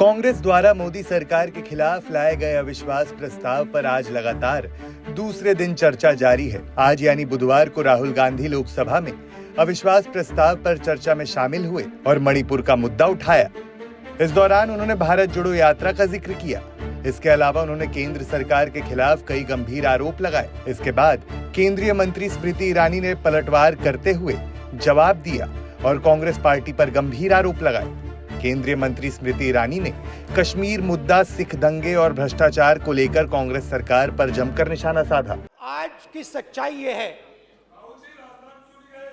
कांग्रेस द्वारा मोदी सरकार के खिलाफ लाए गए अविश्वास प्रस्ताव पर आज लगातार दूसरे दिन चर्चा जारी है। आज यानी बुधवार को राहुल गांधी लोकसभा में अविश्वास प्रस्ताव पर चर्चा में शामिल हुए और मणिपुर का मुद्दा उठाया। इस दौरान उन्होंने भारत जोड़ो यात्रा का जिक्र किया। इसके अलावा उन्होंने केंद्र सरकार के खिलाफ कई गंभीर आरोप लगाए। इसके बाद केंद्रीय मंत्री स्मृति ईरानी ने पलटवार करते हुए जवाब दिया और कांग्रेस पार्टी पर गंभीर आरोप लगाए। केंद्रीय मंत्री स्मृति ईरानी ने कश्मीर मुद्दा, सिख दंगे और भ्रष्टाचार को लेकर कांग्रेस सरकार पर जमकर निशाना साधा। आज की सच्चाई ये है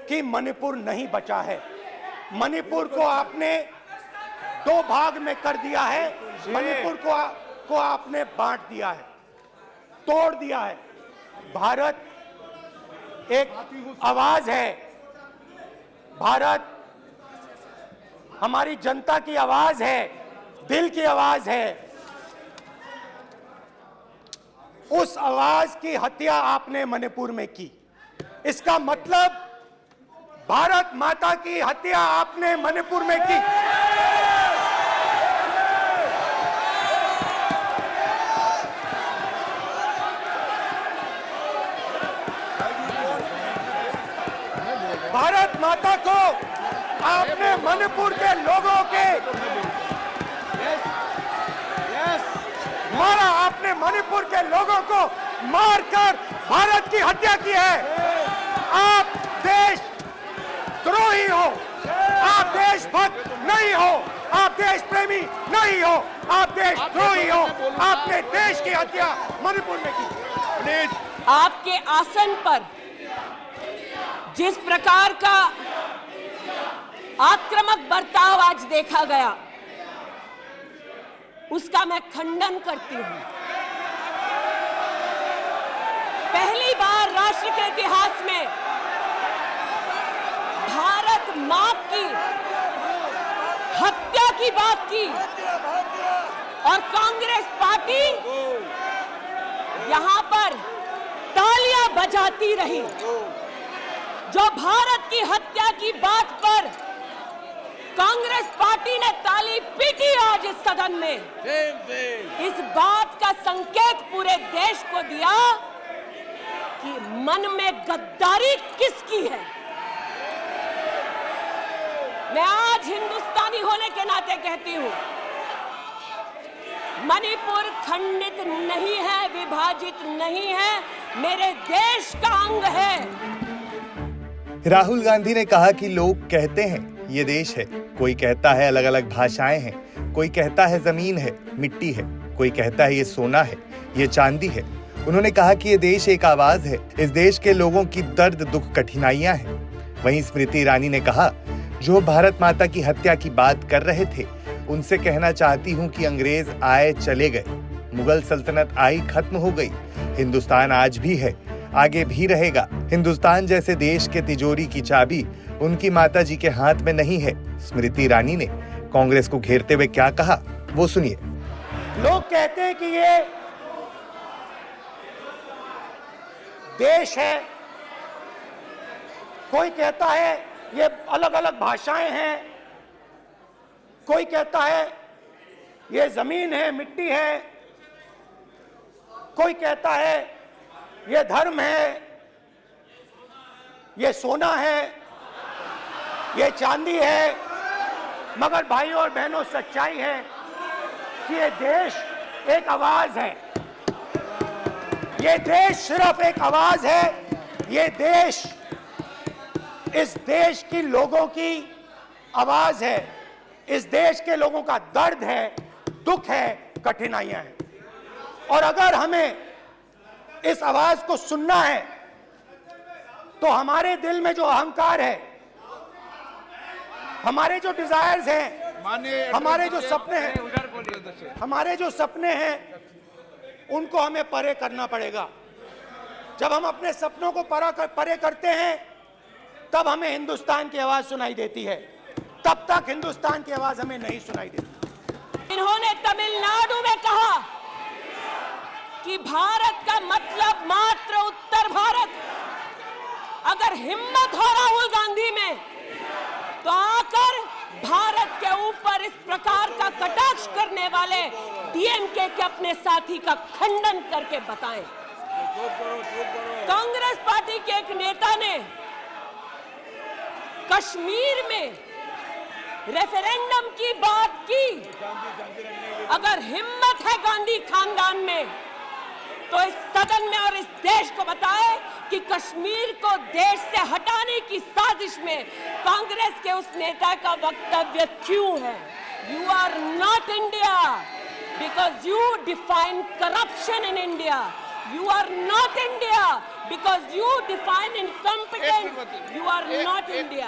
कि मणिपुर नहीं बचा है। मणिपुर को आपने दो भाग में कर दिया है। मणिपुर को आपने बांट दिया है, तोड़ दिया है। भारत एक आवाज है। भारत हमारी जनता की आवाज है, दिल की आवाज है। उस आवाज की हत्या आपने मणिपुर में की। इसका मतलब भारत माता की हत्या आपने मणिपुर में की। भारत माता को आपने मणिपुर के लोगों के मारा। आपने मणिपुर के लोगों को मारकर भारत की हत्या की है। आप देश द्रोही हो, आप देशभक्त नहीं हो, आप देश प्रेमी नहीं हो, आप देशद्रोही हो। आपने देश की हत्या मणिपुर में की। आपके आसन पर जिस प्रकार का आक्रामक बर्ताव आज देखा गया, उसका मैं खंडन करती हूं। पहली बार राष्ट्र के इतिहास में भारत मां की हत्या की बात की और कांग्रेस पार्टी यहां पर तालियां बजाती रही। जो भारत की हत्या की बात पर कांग्रेस पार्टी ने ताली पीटी आज इस सदन में, इस बात का संकेत पूरे देश को दिया कि मन में गद्दारी किसकी है। मैं आज हिंदुस्तानी होने के नाते कहती हूं, मणिपुर खंडित नहीं है, विभाजित नहीं है, मेरे देश का अंग है। राहुल गांधी ने कहा कि लोग कहते हैं ये देश है, कोई कहता है अलग अलग भाषाएं हैं, कोई कहता है जमीन है, मिट्टी है, कोई कहता है ये सोना है, ये चांदी है। उन्होंने कहा कि ये देश एक आवाज है, इस देश के लोगों की दर्द, दुख, कठिनाइयां हैं। वहीं स्मृति ईरानी ने कहा, जो भारत माता की हत्या की बात कर रहे थे, उनसे कहना चाहती हूँ कि अंग्रेज आए चले गए, मुगल सल्तनत आई खत्म हो गई, हिंदुस्तान आज भी है, आगे भी रहेगा। हिंदुस्तान जैसे देश के तिजोरी की चाबी उनकी माता जी के हाथ में नहीं है। स्मृति ईरानी ने कांग्रेस को घेरते हुए क्या कहा, वो सुनिए। लोग कहते हैं कि ये देश है, कोई कहता है ये अलग अलग भाषाएं हैं, कोई कहता है ये जमीन है, मिट्टी है, कोई कहता है ये धर्म है, ये सोना है, ये चांदी है। मगर भाइयों और बहनों, सच्चाई है कि ये देश एक आवाज है। ये देश सिर्फ एक आवाज है। ये देश इस देश की लोगों की आवाज है। इस देश के लोगों का दर्द है, दुख है, कठिनाइयां हैं। और अगर हमें इस आवाज को सुनना है तो हमारे दिल में जो अहंकार है, हमारे जो डिजायर्स हैं, हमारे जो सपने हैं, उनको हमें परे करना पड़ेगा। जब हम अपने सपनों को परे करते हैं, तब हमें हिंदुस्तान की आवाज सुनाई देती है। तब तक हिंदुस्तान की आवाज हमें नहीं सुनाई देती। इन्होंने तमिलनाडु में कहा कि भारत का मतलब मात्र उत्तर भारत। अगर हिम्मत हो राहुल गांधी में तो आकर भारत के ऊपर इस प्रकार का कटाक्ष करने करने वाले डीएमके के अपने साथी का खंडन करके बताएं। कांग्रेस पार्टी के एक नेता ने कश्मीर में रेफरेंडम की बात की। अगर हिम्मत है गांधी खानदान में तो इस सदन में और इस देश को बताए कि कश्मीर को देश से हटाने की साजिश में कांग्रेस के उस नेता का वक्तव्य क्यों है। You are not India because you define corruption in India. You are not India because you define incompetence. You are not India.